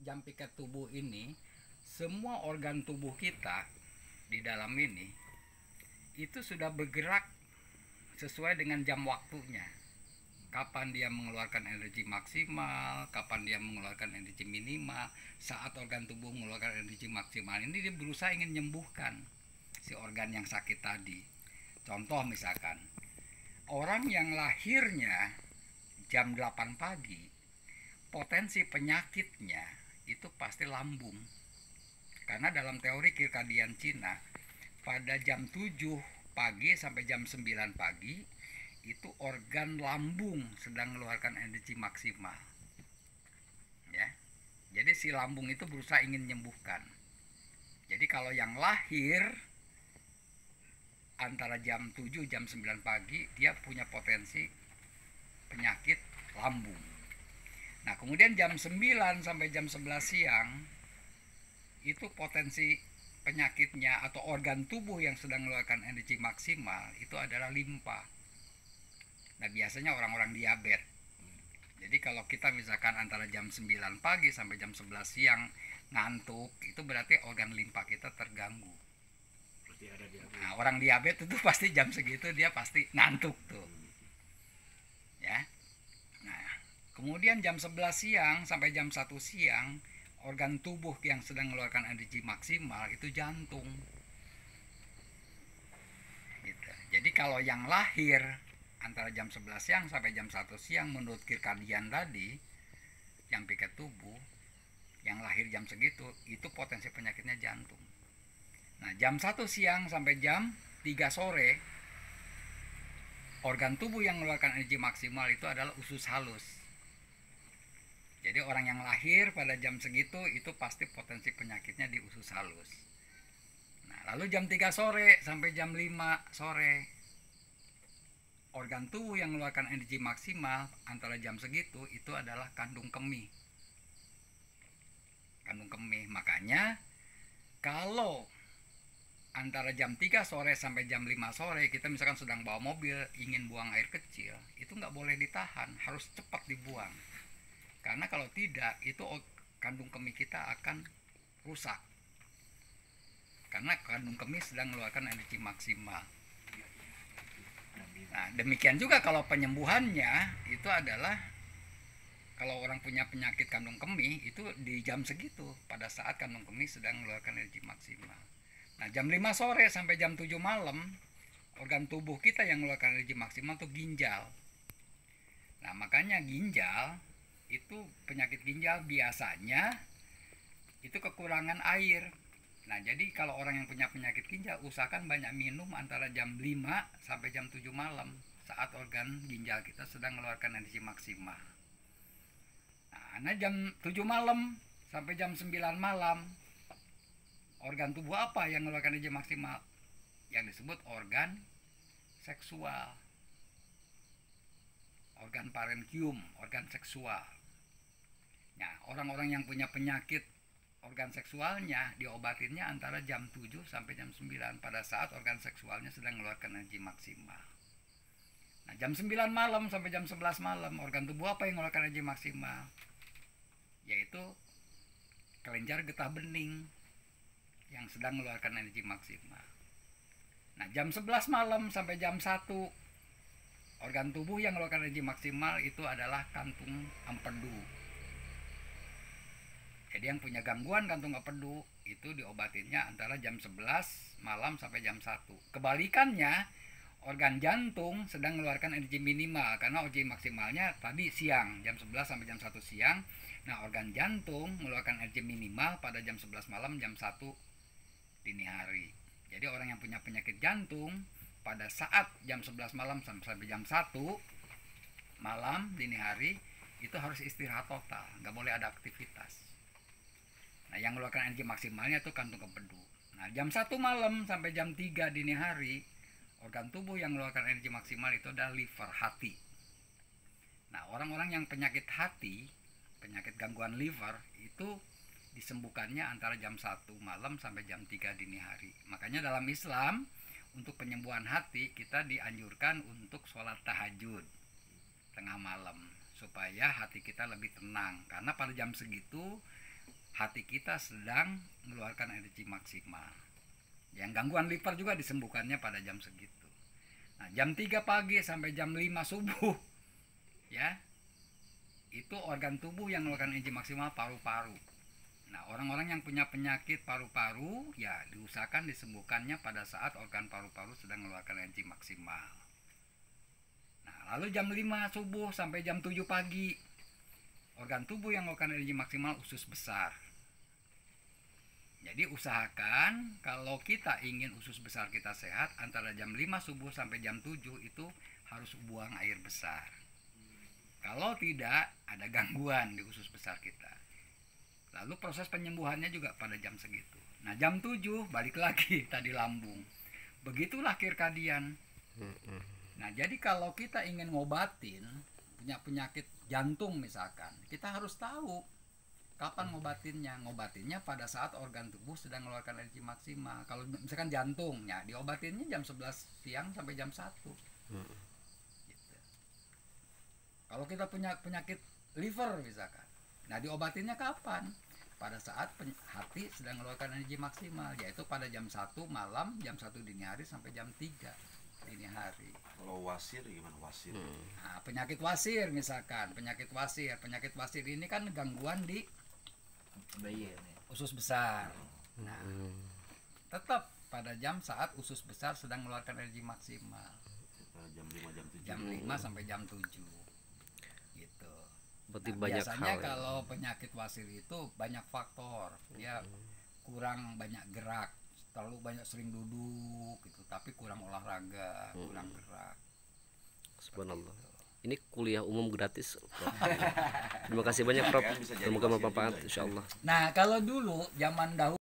jam piket tubuh ini, semua organ tubuh kita di dalam ini itu sudah bergerak sesuai dengan jam waktunya. Kapan dia mengeluarkan energi maksimal, kapan dia mengeluarkan energi minimal. Saat organ tubuh mengeluarkan energi maksimal ini, dia berusaha ingin menyembuhkan si organ yang sakit tadi. Contoh misalkan, orang yang lahirnya jam 8 pagi, potensi penyakitnya itu pasti lambung. Karena dalam teori kirkadian Cina, pada jam 7 pagi sampai jam 9 pagi itu organ lambung sedang mengeluarkan energi maksimal. Ya. Jadi si lambung itu berusaha ingin menyembuhkan. Jadi kalau yang lahir antara jam 7 jam 9 pagi, dia punya potensi penyakit lambung. Nah, kemudian jam 9 sampai jam 11 siang itu potensi penyakitnya atau organ tubuh yang sedang mengeluarkan energi maksimal itu adalah limpa. Nah, biasanya orang-orang diabetes. Jadi kalau kita misalkan antara jam 9 pagi sampai jam 11 siang ngantuk, itu berarti organ limpa kita terganggu. Nah, orang diabetes itu pasti jam segitu dia pasti ngantuk tuh. Ya. Nah, kemudian jam 11 siang sampai jam 1 siang organ tubuh yang sedang mengeluarkan energi maksimal itu jantung. Gitu. Jadi kalau yang lahir antara jam 11 siang sampai jam 1 siang menurut kirkadian tadi, yang piket tubuh, yang lahir jam segitu, itu potensi penyakitnya jantung. Nah, jam 1 siang sampai jam 3 sore, organ tubuh yang mengeluarkan energi maksimal itu adalah usus halus. Jadi orang yang lahir pada jam segitu itu pasti potensi penyakitnya di usus halus. Nah, lalu jam 3 sore sampai jam 5 sore, organ tubuh yang mengeluarkan energi maksimal antara jam segitu itu adalah kandung kemih. Kandung kemih. Makanya kalau antara jam 3 sore sampai jam 5 sore kita misalkan sedang bawa mobil ingin buang air kecil, itu nggak boleh ditahan, harus cepat dibuang. Karena kalau tidak, itu kandung kemih kita akan rusak. Karena kandung kemih sedang mengeluarkan energi maksimal. Nah, demikian juga kalau penyembuhannya itu adalah kalau orang punya penyakit kandung kemih itu di jam segitu pada saat kandung kemih sedang mengeluarkan energi maksimal. Nah, jam 5 sore sampai jam 7 malam organ tubuh kita yang mengeluarkan energi maksimal itu ginjal. Nah, makanya ginjal itu penyakit ginjal biasanya itu kekurangan air. Nah, jadi kalau orang yang punya penyakit ginjal usahakan banyak minum antara jam 5 sampai jam 7 malam saat organ ginjal kita sedang mengeluarkan energi maksimal. Nah, jam 7 malam sampai jam 9 malam organ tubuh apa yang mengeluarkan energi maksimal? Yang disebut organ seksual. Organ parenkium, organ seksual. Nah, orang-orang yang punya penyakit organ seksualnya diobatinnya antara jam 7 sampai jam 9 pada saat organ seksualnya sedang mengeluarkan energi maksimal. Nah, jam 9 malam sampai jam 11 malam organ tubuh apa yang mengeluarkan energi maksimal? Yaitu kelenjar getah bening yang sedang mengeluarkan energi maksimal. Nah, jam 11 malam sampai jam 1 organ tubuh yang mengeluarkan energi maksimal itu adalah kantung empedu. Jadi yang punya gangguan kantung empedu itu diobatinnya antara jam 11 malam sampai jam 1. Kebalikannya, organ jantung sedang mengeluarkan energi minimal karena energi maksimalnya tadi siang, jam 11 sampai jam 1 siang. Nah, organ jantung mengeluarkan energi minimal pada jam 11 malam, jam 1 dini hari. Jadi orang yang punya penyakit jantung pada saat jam 11 malam sampai jam 1 malam dini hari itu harus istirahat total, nggak boleh ada aktivitas. Nah, yang mengeluarkan energi maksimalnya itu kantung empedu. Nah, jam 1 malam sampai jam 3 dini hari organ tubuh yang mengeluarkan energi maksimal itu adalah liver, hati. Nah, orang-orang yang penyakit hati, penyakit gangguan liver itu disembuhkannya antara jam 1 malam sampai jam 3 dini hari. Makanya dalam Islam untuk penyembuhan hati kita dianjurkan untuk sholat tahajud tengah malam supaya hati kita lebih tenang, karena pada jam segitu hati kita sedang mengeluarkan energi maksimal. Yang gangguan liver juga disembuhkannya pada jam segitu. Nah, jam 3 pagi sampai jam 5 subuh ya, itu organ tubuh yang mengeluarkan energi maksimal paru-paru. Nah, orang-orang yang punya penyakit paru-paru ya diusahakan disembuhkannya pada saat organ paru-paru sedang mengeluarkan energi maksimal. Nah, lalu jam 5 subuh sampai jam 7 pagi, organ tubuh yang mengeluarkan energi maksimal usus besar. Jadi usahakan kalau kita ingin usus besar kita sehat, antara jam 5 subuh sampai jam 7 itu harus buang air besar. Kalau tidak, ada gangguan di usus besar kita. Lalu proses penyembuhannya juga pada jam segitu. Nah, jam 7 balik lagi tadi lambung. Begitulah kirkadian. Nah, jadi kalau kita ingin ngobatin punya penyakit jantung misalkan, kita harus tahu kapan ngobatinnya pada saat organ tubuh sedang mengeluarkan energi maksimal. Kalau misalkan jantung ya diobatinnya jam 11 siang sampai jam 1. Gitu. Kalau kita punya penyakit liver misalkan, nah diobatinnya kapan? Pada saat hati sedang mengeluarkan energi maksimal, yaitu pada jam 1 malam, jam 1 dini hari sampai jam 3 dini hari. Kalau wasir gimana wasir? Nah, penyakit wasir misalkan, penyakit wasir ini kan gangguan di usus besar. Nah, tetap pada saat usus besar sedang mengeluarkan energi maksimal. Jam 5 jam 7. Jam 5 sampai jam 7. Gitu. Berarti Nah, banyak biasanya hal. kalau penyakit wasir itu banyak faktor. Dia kurang banyak gerak, terlalu banyak sering duduk gitu, tapi kurang olahraga, kurang gerak. Subhanallah. Ini kuliah umum gratis, Prof. Terima kasih banyak, Prof. Bisa jadi Semoga wasir bermanfaat juga, ya. insyaallah. Nah, kalau dulu zaman dahulu